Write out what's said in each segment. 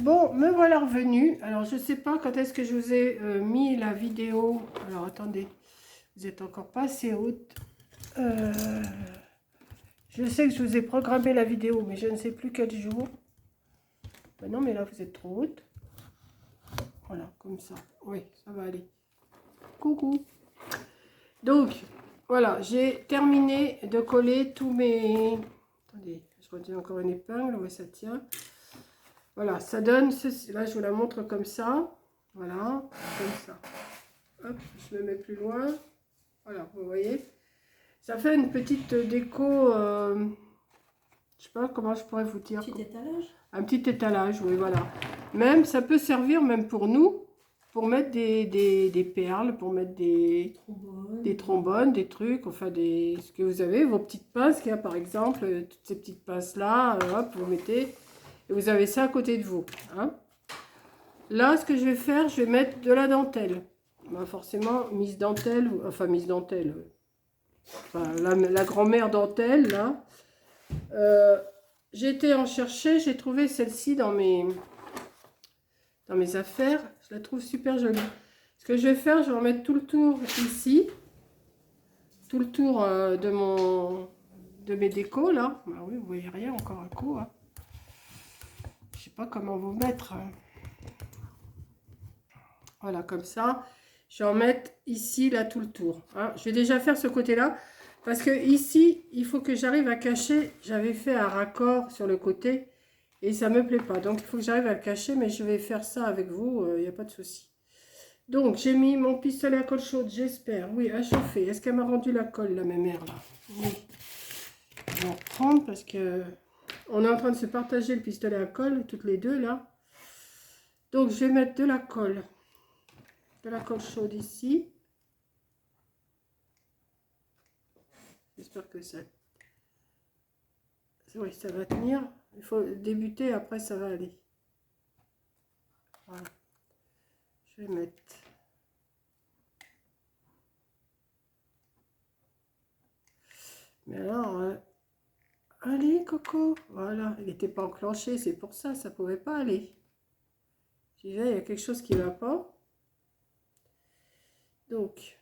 Bon, me voilà revenu. Alors, je sais pas quand est-ce que je vous ai mis la vidéo. Alors, attendez, vous êtes encore pas assez haute. Je sais que je vous ai programmé la vidéo, mais je ne sais plus quel jour. Ben non, mais là, vous êtes trop haute. Voilà, comme ça. Oui, ça va aller. Coucou. Donc, voilà, j'ai terminé de coller tous mes... Attendez, je retiens encore une épingle. Oui, ça tient. Voilà, ça donne ceci. Là, je vous la montre comme ça. Voilà, comme ça. Hop, je me mets plus loin. Voilà, vous voyez. Ça fait une petite déco. Je sais pas comment je pourrais vous dire. Petit étalage. Un petit étalage, oui, voilà. Même, ça peut servir même pour nous, pour mettre des perles, pour mettre des trombones, des trucs, enfin, ce que vous avez, vos petites pinces, qu'il y a par exemple, toutes ces petites pinces-là, hop, vous mettez, et vous avez ça à côté de vous. Hein. Là, ce que je vais faire, je vais mettre de la dentelle. Ben, forcément, Miss Dentelle, enfin Miss Dentelle, enfin, la grand-mère dentelle, là. J'ai été en chercher, j'ai trouvé celle-ci dans mes affaires. Je la trouve super jolie. Ce que je vais faire, je vais en mettre tout le tour ici. Tout le tour de mes décos, là. Bah oui, vous voyez rien, encore un coup. Hein. Je sais pas comment vous mettre. Hein. Voilà, comme ça. Je vais en mettre ici, là, tout le tour. Hein. Je vais déjà faire ce côté-là. Parce que ici, il faut que j'arrive à cacher. J'avais fait un raccord sur le côté. Et ça ne me plaît pas. Donc, il faut que j'arrive à le cacher. Mais je vais faire ça avec vous. Il n'y a pas de souci. Donc, j'ai mis mon pistolet à colle chaude. J'espère. Oui, à chauffer. Est-ce qu'elle m'a rendu la colle, la mémère, là? Oui. Je vais en reprendre parce que... On est en train de se partager le pistolet à colle. Toutes les deux, là. Donc, je vais mettre de la colle. De la colle chaude ici. J'espère que ça... Oui, ça va tenir. Il faut débuter, après ça va aller. Voilà. Je vais mettre... Mais alors... Allez, Coco. Voilà, il n'était pas enclenché, c'est pour ça, ça ne pouvait pas aller. Je disais, il y a quelque chose qui ne va pas. Donc...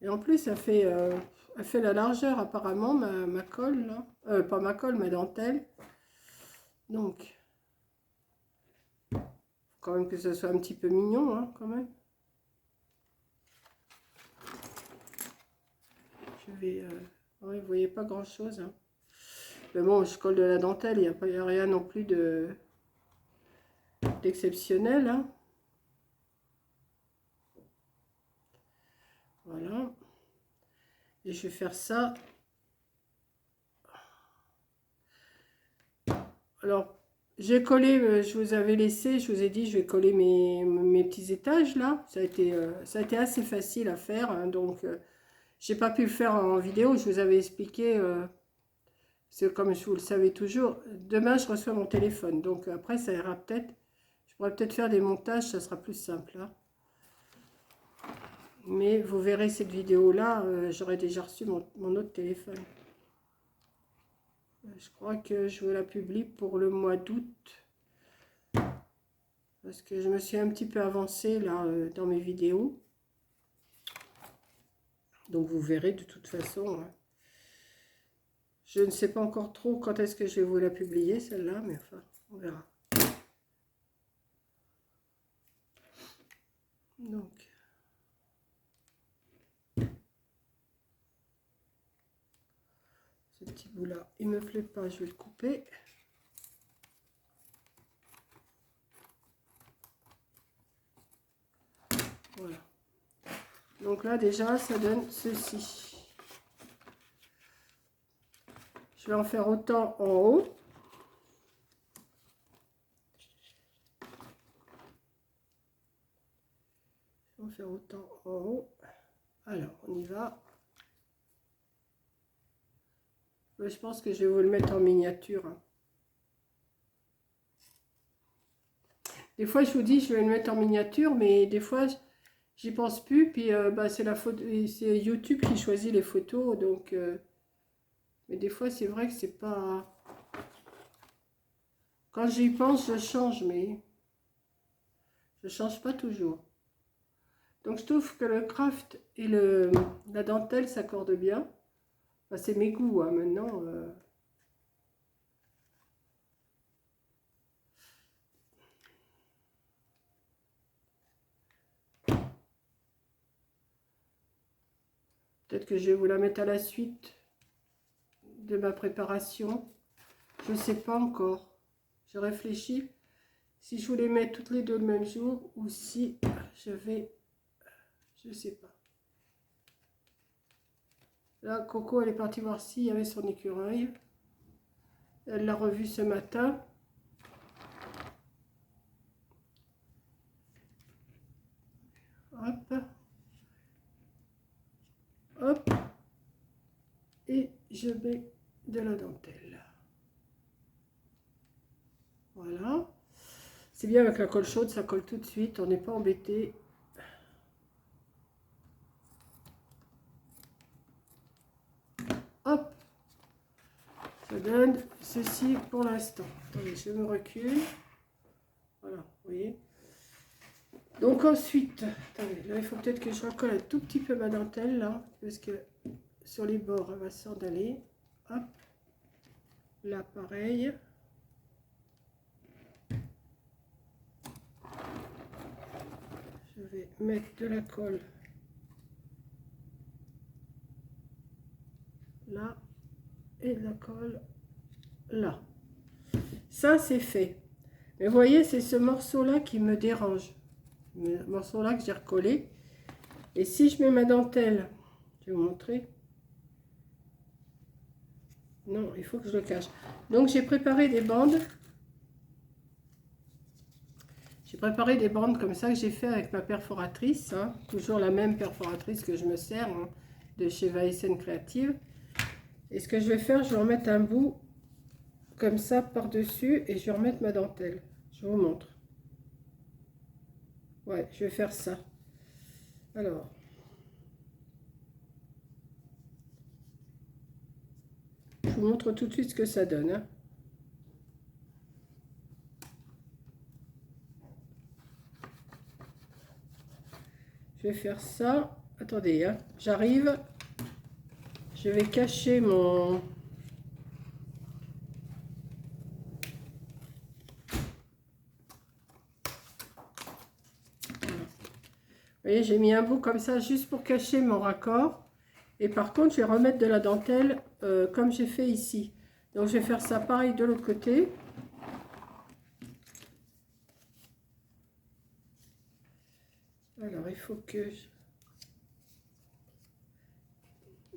Et en plus, elle fait la largeur apparemment, ma colle, là. Pas ma colle, ma dentelle. Donc, faut quand même que ça soit un petit peu mignon, hein, quand même. Je vais... ouais, vous voyez pas grand-chose. Hein. Mais bon, je colle de la dentelle, il n'y a rien non plus d'exceptionnel. Hein. Voilà. Et je vais faire ça. Alors, j'ai collé, je vous avais laissé, je vous ai dit, je vais coller mes petits étages là. Ça a été assez facile à faire, hein, donc j'ai pas pu le faire en vidéo. Je vous avais expliqué, c'est comme vous le savez toujours. Demain, je reçois mon téléphone, donc après, ça ira peut-être. Je pourrais peut-être faire des montages, ça sera plus simple. Hein. Mais vous verrez cette vidéo là, j'aurai déjà reçu mon autre téléphone. Je crois que je vous la publie pour le mois d'août. Parce que je me suis un petit peu avancée là dans mes vidéos. Donc vous verrez de toute façon. Hein. Je ne sais pas encore trop quand est-ce que je vais vous la publier celle-là, mais enfin, on verra. Donc. Ce petit bout là, il me plaît pas, je vais le couper. Voilà. Donc là déjà ça donne ceci. Je vais en faire autant en haut. Je vais en faire autant en haut. Alors on y va. Je pense que je vais vous le mettre en miniature. Hein. Des fois je vous dis je vais le mettre en miniature, mais des fois j'y pense plus. Puis bah, c'est YouTube qui choisit les photos, donc. Mais des fois c'est vrai que c'est pas. Quand j'y pense, je change, mais je change pas toujours. Donc je trouve que le craft et la dentelle s'accordent bien. Enfin, c'est mes goûts, hein, maintenant. Peut-être que je vais vous la mettre à la suite de ma préparation. Je ne sais pas encore. Je réfléchis si je voulais mettre toutes les deux le même jour ou si je vais... Je ne sais pas. Là, Coco, elle est partie voir s'il y avait son écureuil. Elle l'a revu ce matin. Hop. Hop. Et je mets de la dentelle. Voilà. C'est bien avec la colle chaude, ça colle tout de suite. On n'est pas embêté. Hop. Ça donne ceci pour l'instant. Attendez, je me recule. Voilà, vous voyez. Donc ensuite, attendez, là il faut peut-être que je recolle un tout petit peu ma dentelle là, parce que sur les bords elle va s'en aller. Hop, là pareil. Je vais mettre de la colle là et de la colle là. Ça c'est fait. Mais vous voyez, c'est ce morceau là qui me dérange. Le morceau là que j'ai recollé. Et si je mets ma dentelle, je vais vous montrer. Non, il faut que je le cache. Donc j'ai préparé des bandes. J'ai préparé des bandes comme ça que j'ai fait avec ma perforatrice. Hein. Toujours la même perforatrice que je me sers hein, de chez Weissen Creative. Et ce que je vais faire, je vais remettre un bout comme ça par-dessus et je vais remettre ma dentelle. Je vous montre. Ouais, je vais faire ça. Alors. Je vous montre tout de suite ce que ça donne. Hein. Je vais faire ça. Attendez, hein. J'arrive. Je vais cacher mon... Vous voyez, j'ai mis un bout comme ça juste pour cacher mon raccord. Et par contre, je vais remettre de la dentelle comme j'ai fait ici. Donc, je vais faire ça pareil de l'autre côté. Alors, il faut que...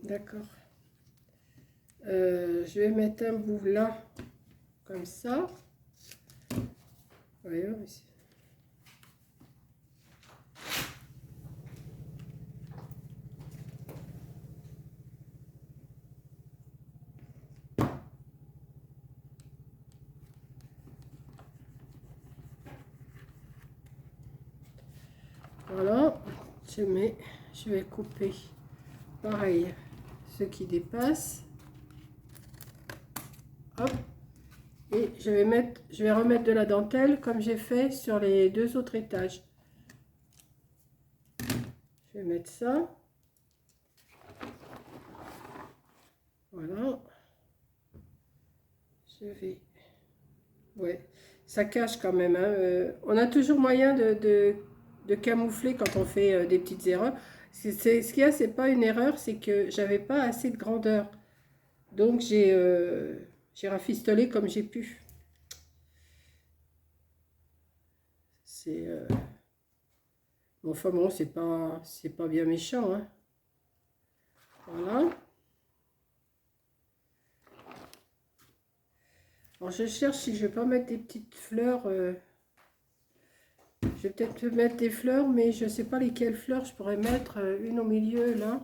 D'accord. Je vais mettre un bout là, comme ça. Voyons ici. Voilà, je vais couper pareil ce qui dépasse. Hop. Et je vais remettre de la dentelle comme j'ai fait sur les deux autres étages. Je vais mettre ça. Voilà. Je vais... Ouais, ça cache quand même. Hein. On a toujours moyen de camoufler quand on fait des petites erreurs. Ce qu'il y a, c'est pas une erreur, c'est que j'avais pas assez de grandeur. Donc j'ai rafistolé comme j'ai pu. C'est... Bon, enfin bon, c'est pas bien méchant. Hein. Voilà. Alors je cherche si je vais pas mettre des petites fleurs. Je vais peut-être mettre des fleurs, mais je ne sais pas lesquelles fleurs je pourrais mettre. Une au milieu, là.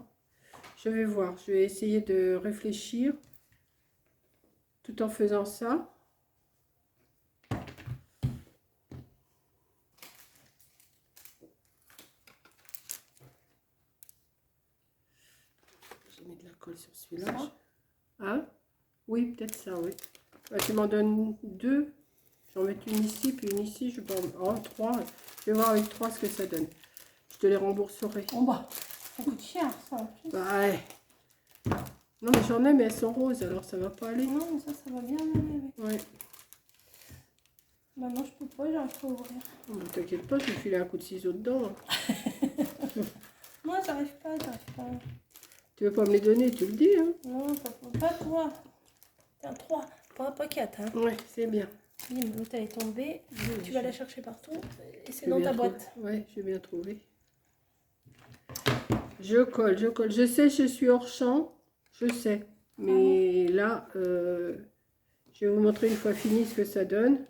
Je vais voir. Je vais essayer de réfléchir tout en faisant ça. Je vais mettre de la colle sur celui-là. Hein? Oui, peut-être ça, oui. Bah, tu m'en donnes deux. Je vais en mettre une ici, puis une ici. Je vais pas... Oh, 3. Je vais voir avec 3 ce que ça donne. Je te les rembourserai. Oh bah, ça coûte cher ça. Bah ouais. Non mais j'en ai, mais elles sont roses, alors ça va pas aller. Non, mais ça va bien aller avec. Ouais. Bah non, je peux pas, j'arrive pas à ouvrir. Oh, bah, t'inquiète pas, je vais filer un coup de ciseau dedans. Moi, j'arrive pas. Tu veux pas me les donner, tu le dis, hein? Non, pas 3. Tiens, 3, pas 4. Hein. Ouais, c'est bien. Bim, l'autre elle est tombée. Tu vas la chercher partout. Et c'est J'ai dans bien ta boîte. Ouais, j'ai bien trouvé. Je colle. Je sais, je suis hors champ. Je sais. Mais là, je vais vous montrer une fois fini ce que ça donne.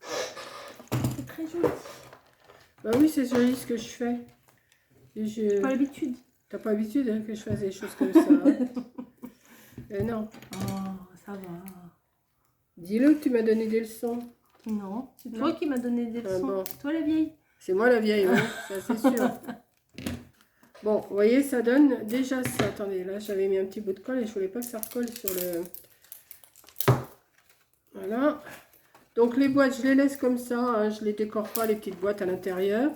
C'est très joli. Bah oui, c'est joli ce que je fais. J'ai pas l'habitude. T'as pas l'habitude hein, que je fasse des choses comme ça. Hein. Non. Oh, ça va. Dis-le que tu m'as donné des leçons. Non, c'est toi qui m'as donné des leçons. Bon. Toi la vieille. C'est moi la vieille, oui, ça c'est sûr. Bon, vous voyez, ça donne déjà ça. Attendez, là j'avais mis un petit bout de colle et je voulais pas que ça recolle sur le... Voilà. Donc les boîtes, je les laisse comme ça. Hein, je les décore pas, les petites boîtes à l'intérieur.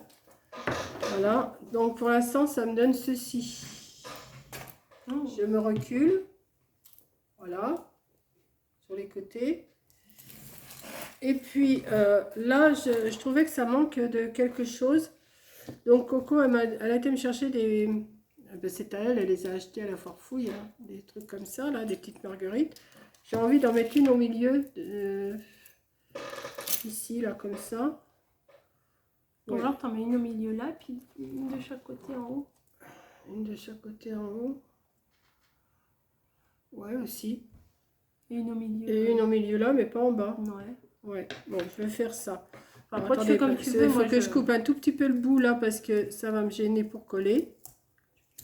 Voilà. Donc pour l'instant, ça me donne ceci. Oh. Je me recule. Voilà. Sur les côtés. Et puis là, je trouvais que ça manque de quelque chose. Donc Coco, elle a été me chercher des... Ben, c'est à elle, elle les a achetés à la foire fouille. Hein, des trucs comme ça, là, des petites marguerites. J'ai envie d'en mettre une au milieu. Ici, là, comme ça. Donc Ouais. genre t'en mets une au milieu là, puis une de chaque côté en haut. Une de chaque côté en haut. Ouais, aussi. Et une au milieu. Et une au milieu là, mais pas en bas. Ouais. Ouais, bon, je vais faire ça. Enfin, Alors, après, tu fais comme tu veux. Il faut Moi, que je coupe un tout petit peu le bout là parce que ça va me gêner pour coller.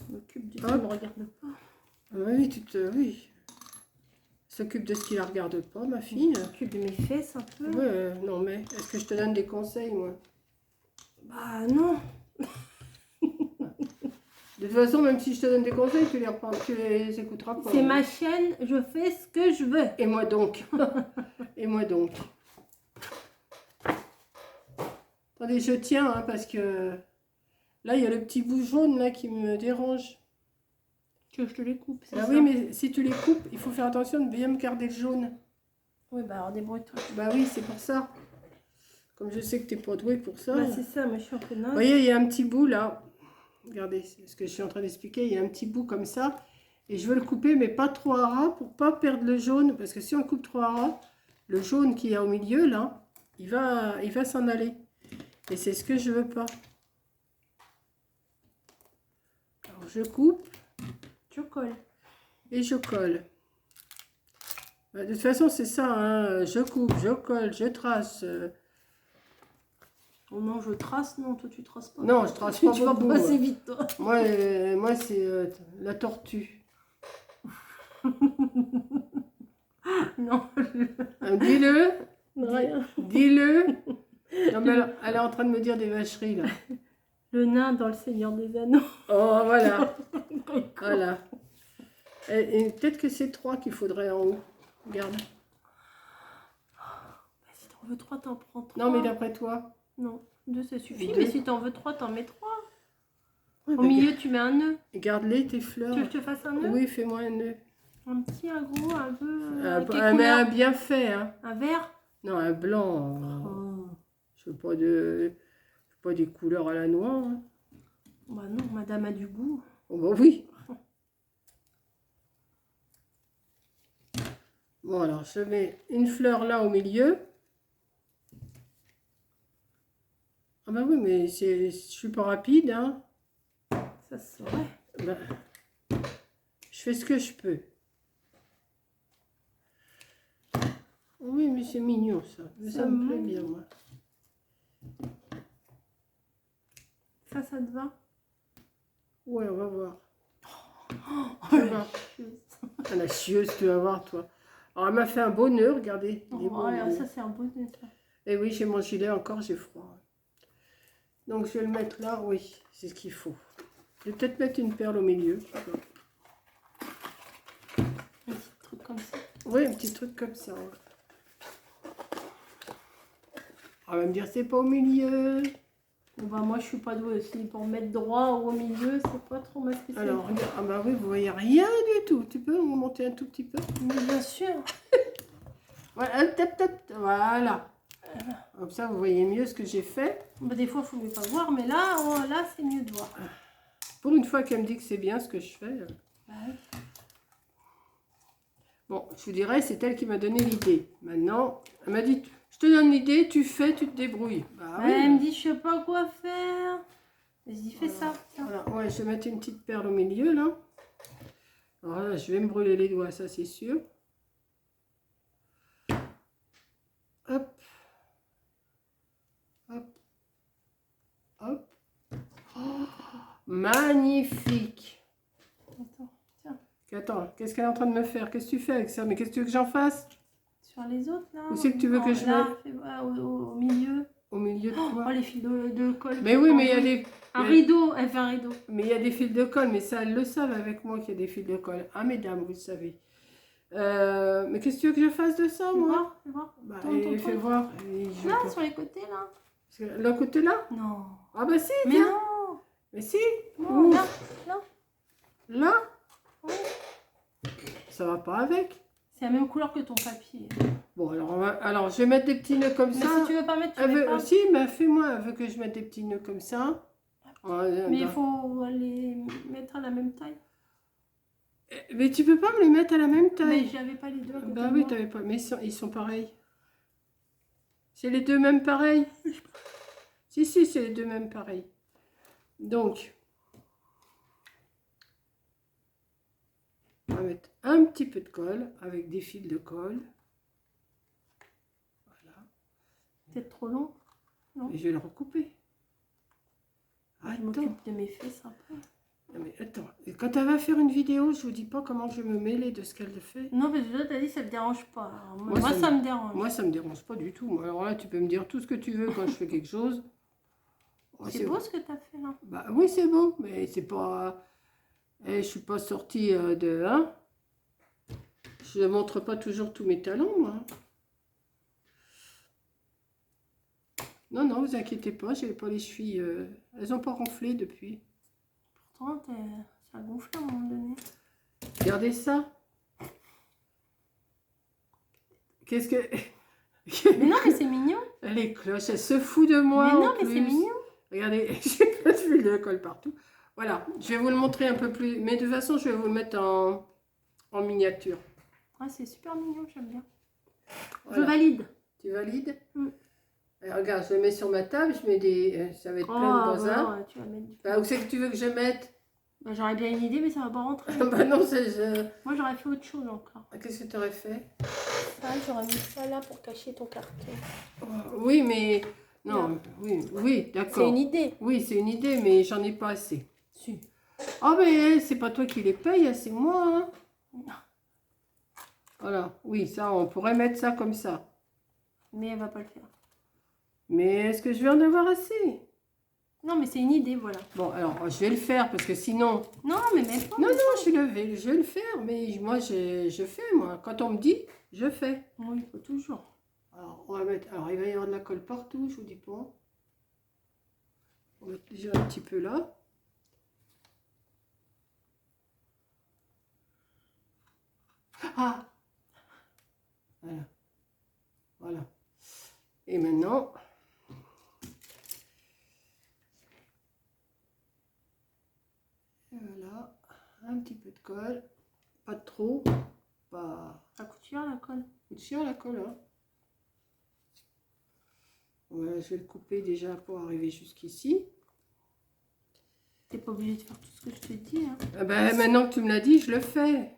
Je m'occupe du Hop. tout, me regarde pas. Oui, oui. S'occupe de ce qui la regarde pas, ma fille. Je m'occupe de mes fesses un peu. Ouais, non mais, est-ce que je te donne des conseils, moi? Bah non. De toute façon, même si je te donne des conseils, tu les écouteras pas. C'est ma chaîne, je fais ce que je veux. Et moi donc. Et moi donc. Attendez, je tiens, hein, parce que là, il y a le petit bout jaune là qui me dérange. Tu veux que je te les coupe, c'est Ah ça? oui, mais si tu les coupes, il faut faire attention de bien me garder le jaune. Oui, bah alors débrouille-toi. Bah oui, c'est pour ça. Comme je sais que tu n'es pas douée pour ça. Bah c'est ça, mais je suis un peu naze. Vous voyez, il y a un petit bout là. Regardez, c'est ce que je suis en train d'expliquer. Il y a un petit bout comme ça. Et je veux le couper, mais pas trop à ras pour pas perdre le jaune. Parce que si on coupe trop à ras, le jaune qu'il y a au milieu là, il va s'en aller. Et c'est ce que je veux pas. Alors je coupe. Tu colles. Et je colle. De toute façon, c'est ça. Hein. Je coupe, je colle, je trace. Oh non, je trace. Non, toi, tu traces pas. Non, je trace pas Tu vas beaucoup. pas assez vite, toi. Moi c'est la tortue. Non. Dis-le. Rien. Dis-le. Non, mais elle est en train de me dire des vacheries, là. Le nain dans le Seigneur des Anneaux. Oh, voilà. Voilà. Et peut-être que c'est 3 qu'il faudrait en haut. Regarde. Bah, si t'en veux 3, t'en prends 3. Non, mais d'après toi. Non, 2 ça suffit. 2. Mais si t'en veux 3, t'en mets 3. Ouais, Au milieu, tu mets un nœud. Garde-les, tes fleurs. Tu veux que je te fasse un nœud? Oui, fais-moi un nœud. Un petit, un gros, un peu. Mais un bien fait, hein. Un vert? Non, un blanc. Oh. Je veux pas des couleurs à la noix. Hein. Bah non, madame a du goût. Oh, bah oui. Bon, alors, je mets une fleur là au milieu. Ah bah oui, mais je suis pas rapide, hein. Ça se saurait. Ben, je fais ce que je peux. Oui, mais c'est mignon, ça. Ça me plaît bien, moi. Ça te va? Ouais, on va voir. Oh, la chieuse. Ah, la chieuse, tu vas voir, toi. Alors, elle m'a fait un beau nœud, regardez. Ça, c'est un beau nœud, ça. Et oui, j'ai mon gilet encore, j'ai froid. Donc, je vais le mettre là, oui, c'est ce qu'il faut. Je vais peut-être mettre une perle au milieu. Un petit truc comme ça. Oui, un petit truc comme ça. Ouais. On va me dire, c'est pas au milieu. Bah, moi, je suis pas douée aussi. Pour mettre droit ou au milieu, c'est pas trop ma spécialité. Alors, regarde. Ah bah oui, vous voyez rien du tout. Tu peux monter un tout petit peu? Mais bien sûr. Voilà, voilà. Comme ça, vous voyez mieux ce que j'ai fait. Bah, des fois, il faut mieux pas voir, mais là, là c'est mieux de voir. Pour une fois qu'elle me dit que c'est bien ce que je fais. Bah, oui. Bon, je vous dirais, c'est elle qui m'a donné l'idée. Maintenant, elle m'a dit, je te donne l'idée, tu fais, tu te débrouilles. Bah, oui, Elle me dit, je sais pas quoi faire. Vas-y, fais ça. Tiens. Voilà, ouais, je vais mettre une petite perle au milieu, là. Alors là, je vais me brûler les doigts, ça c'est sûr. Hop. Hop. Hop. Oh, magnifique. Attends, tiens. Attends, qu'est-ce qu'elle est en train de me faire? Qu'est-ce que tu fais avec ça? Mais qu'est-ce que tu veux que j'en fasse? Sur les autres, là. Où c'est que tu veux que je là, mette? au milieu. Au milieu de quoi? Oh, les fils de colle. Mais oui, mais il y a des... Un rideau, elle fait un rideau. Mais il y a des fils de colle, mais ça, elles le savent avec moi qu'il y a des fils de colle. Ah, mesdames, vous le savez. Mais qu'est-ce que tu veux que je fasse de ça, moi? Fais voir. Bah, Tourne, fais voir. Là, sur les côtés, là. Le côté là? Non. Ah bah si, Mais tiens. non. Mais si. Non, là, là. Là? Oui. Ça va pas avec. C'est la même couleur que ton papier. Bon, alors je vais mettre des petits nœuds comme Mais ça. si tu veux pas mettre, tu Elle mets veut, pas. si, mais fais-moi, elle veut que je mette des petits nœuds comme ça. Mais il faut les mettre à la même taille. Mais tu peux pas me les mettre à la même Mais taille. j'avais pas les deux à côté Bah de oui, moi. t'avais pas. Mais ils sont pareils. C'est les deux mêmes pareils. Si, c'est les deux mêmes pareils. Donc, on va mettre un petit peu de colle avec des fils de colle. Voilà. Peut-être trop long. Non. Et je vais le recouper. Je Attends. m'occupe de mes fesses un peu. Non, mais attends. Et quand elle va faire une vidéo, je vous dis pas comment je vais me mêler de ce qu'elle fait. Non, mais déjà, t'as dit ça te dérange pas. Alors, Moi, moi, ça me dérange. Moi, ça me dérange pas du tout. Moi, alors là, tu peux me dire tout ce que tu veux quand je fais quelque chose. C'est beau ce que t'as fait là. Bah oui, c'est beau, mais c'est pas... je suis pas sortie de... Hein, je ne montre pas toujours tous mes talents, moi. Non, non, vous inquiétez pas, j'ai pas les chevilles... elles ont pas ronflé depuis. Pourtant, ça gonfle à un moment donné. Regardez ça. Qu'est-ce que... Mais non, mais c'est mignon. Les cloches, elle se fout de moi. Mais non, mais c'est mignon. Regardez, j'ai pas de fil de colle partout. Voilà, je vais vous le montrer un peu plus. Mais de toute façon, je vais vous le mettre en miniature. Ouais, c'est super mignon, j'aime bien. Voilà. Je valide. Tu valides? Mm. Alors, regarde, je le mets sur ma table, je mets des... ça va être plein de bazar. Bah, tu vas mettre du... Bah, où c'est que tu veux que je mette? Bah, j'aurais bien une idée, mais ça va pas rentrer. Bah non, Moi, j'aurais fait autre chose encore. Qu'est-ce que tu aurais fait? Ça, j'aurais mis ça là pour cacher ton carton. Oui, mais... Non, oui, d'accord. C'est une idée. Oui, c'est une idée, mais j'en ai pas assez. Si. Ah, mais c'est pas toi qui les paye, c'est moi, hein. Non. Voilà, oui, ça, on pourrait mettre ça comme ça. Mais elle va pas le faire. Mais est-ce que je vais en avoir assez? Non, mais c'est une idée, voilà. Bon, alors, je vais le faire, parce que sinon... Non, mais même pas. Non, non, je vais le faire, mais moi, je fais, moi. Quand on me dit, je fais. Oui, il faut toujours. Alors, on va mettre... Alors, il va y avoir de la colle partout, je vous dis pas. On va mettre déjà un petit peu là. Ah! Voilà. Voilà. Et maintenant... Et voilà. Un petit peu de colle. Pas de trop. Pas... La couture, la colle. C'est chiant la colle, hein. Voilà, je vais le couper déjà pour arriver jusqu'ici. T'es pas obligé de faire tout ce que je te dis, hein. Ah ben, maintenant que tu me l'as dit, je le fais.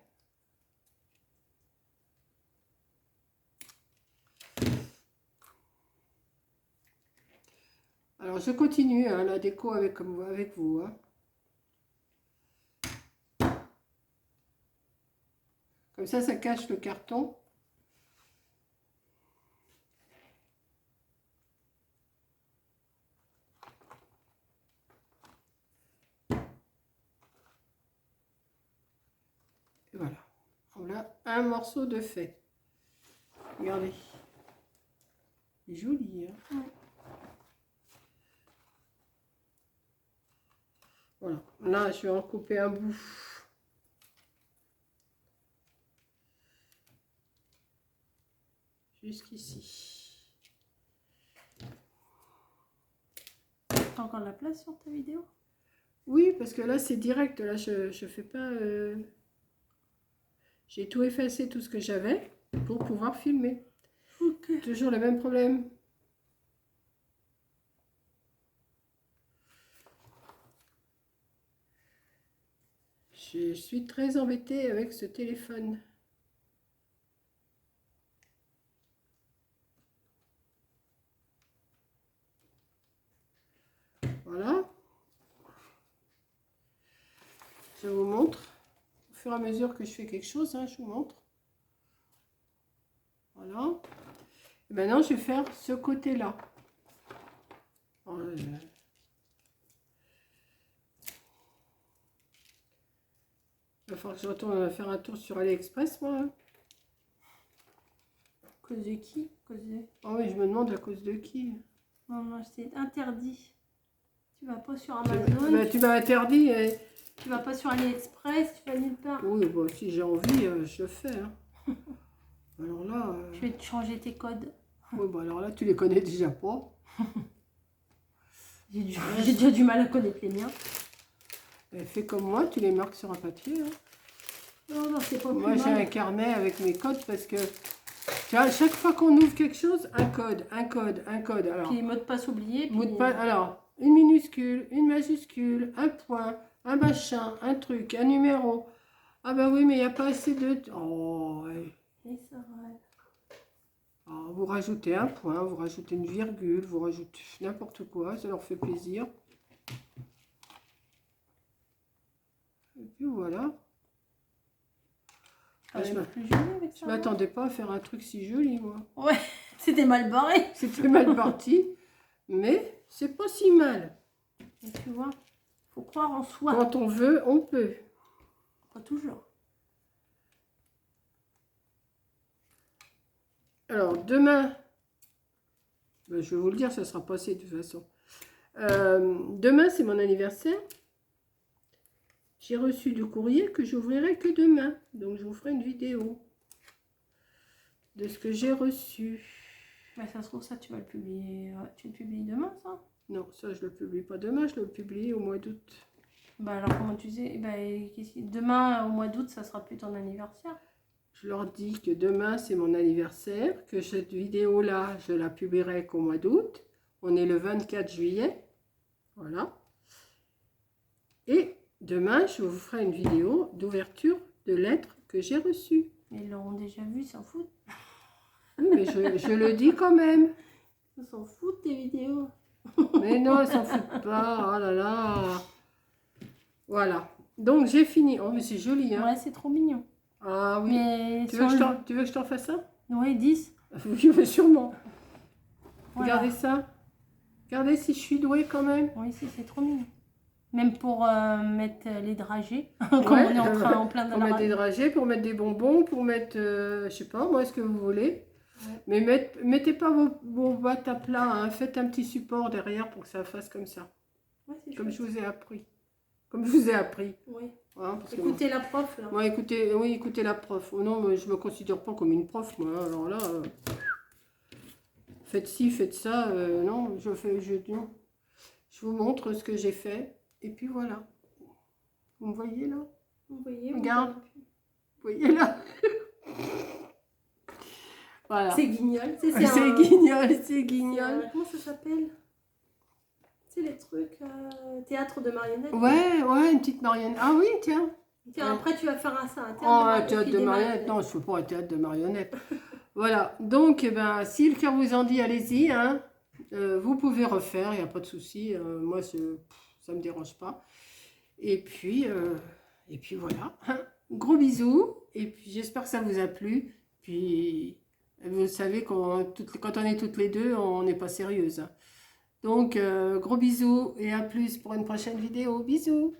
Alors, je continue hein, la déco avec vous. Hein. Comme ça cache le carton. Et voilà. On a un morceau de fait. Regardez. Il est joli, hein. Ouais. Voilà. Là, je vais en couper un bout. Jusqu'ici. T'as encore de la place sur ta vidéo? Oui, parce que là, c'est direct. Là, je fais pas... J'ai tout effacé, tout ce que j'avais, pour pouvoir filmer. Ok. Toujours le même problème. Je suis très embêtée avec ce téléphone. Voilà. Je vous montre. Au fur et à mesure que je fais quelque chose, hein, je vous montre. Voilà. Et maintenant, je vais faire ce côté-là. Il va falloir que je retourne faire un tour sur AliExpress, moi. Hein. À cause de qui? À cause de... Oh oui, je me demande à cause de qui. Non, non, c'est interdit. Tu vas pas sur Amazon. Tu m'as interdit. Tu vas pas sur AliExpress, tu vas nulle part. Oui, bon, si j'ai envie, je fais. Hein. Alors là... Je vais te changer tes codes. Oui, bon, alors là, tu les connais déjà pas. J'ai déjà du mal à connaître les miens. Fais comme moi, tu les marques sur un papier. Hein. Non, non, c'est pas Moi, plus j'ai mal. un carnet avec mes codes parce que... Tu vois, chaque fois qu'on ouvre quelque chose, un code, un code, un code. Alors, Puis mot de passe oublié. Puis... mot de passe, alors, une minuscule, une majuscule, un point, un machin, un truc, un numéro. Ah bah oui, mais il n'y a pas assez de... Oh, ouais. Et ça va. Alors, vous rajoutez un point, vous rajoutez une virgule, vous rajoutez n'importe quoi, ça leur fait plaisir. Et puis voilà. Ah, je plus joli avec ça. Je m'attendais pas à faire un truc si joli, moi. Ouais, c'était mal barré. C'était mal parti, mais c'est pas si mal. Et tu vois, faut croire en soi. Quand on veut, on peut. Pas toujours. Alors, demain, ben, je vais vous le dire, ça sera passé de toute façon. Demain, c'est mon anniversaire. J'ai reçu du courrier que j'ouvrirai que demain. Donc, je vous ferai une vidéo de ce que j'ai reçu. Mais ça se trouve, ça, tu vas le publier. Tu le publies demain, ça? Non, ça, je le publie pas demain, je le publie au mois d'août. Bah alors, comment tu sais? Bah, demain, au mois d'août, ça sera plus ton anniversaire. Je leur dis que demain, c'est mon anniversaire, que cette vidéo-là, je la publierai qu'au mois d'août. On est le 24 juillet. Voilà. Et demain, je vous ferai une vidéo d'ouverture de lettres que j'ai reçues. Mais ils l'auront déjà vu, ils s'en foutent. Oui, mais je le dis quand même. Ils s'en foutent, tes vidéos. Mais non, ils s'en foutent pas. Oh là là. Voilà. Donc, j'ai fini. Oh, mais c'est joli, hein. Ouais, c'est trop mignon. Ah oui. Mais Tu veux que je t'en fasse ça? Ouais, 10. Oui, mais sûrement. Voilà. Regardez ça. Regardez si je suis douée quand même. Oui, c'est trop mignon. Même pour mettre les dragées, comme Ouais, on est en plein dans pour la mettre des radio. dragées, pour mettre des bonbons, pour mettre, je sais pas, moi, ce que vous voulez. Ouais. Mais mettez pas vos boîtes à plat, hein. Faites un petit support derrière pour que ça fasse comme ça. Ouais, c'est Comme chouette. je vous ai appris. Comme je vous ai appris. Oui. Hein, parce que Écoutez la prof, là. moi, écoutez la prof. Oh non, mais je me considère pas comme une prof, moi. Hein. Alors là, faites ci, faites ça. Non, non. Je vous montre ce que j'ai fait. Et puis voilà. Vous me voyez là? Vous voyez, Regarde. Vous voyez là? Voilà. C'est guignol. C'est guignol, c'est guignol. Comment ça s'appelle? C'est les trucs théâtre de marionnettes. Ouais, une petite marionnette. Ah oui, tiens. Tiens, après tu vas faire ça. Un théâtre de marionnettes. Non, je ne fais pas un théâtre de marionnettes. Voilà. Donc, eh ben, si le cœur vous en dit, allez-y. Hein. Vous pouvez refaire, il n'y a pas de souci. Moi, ça ne me dérange pas. Et puis voilà. Gros bisous. Et puis, j'espère que ça vous a plu. Puis, vous savez, quand on est toutes les deux, on n'est pas sérieuse. Hein. Donc, gros bisous et à plus pour une prochaine vidéo. Bisous!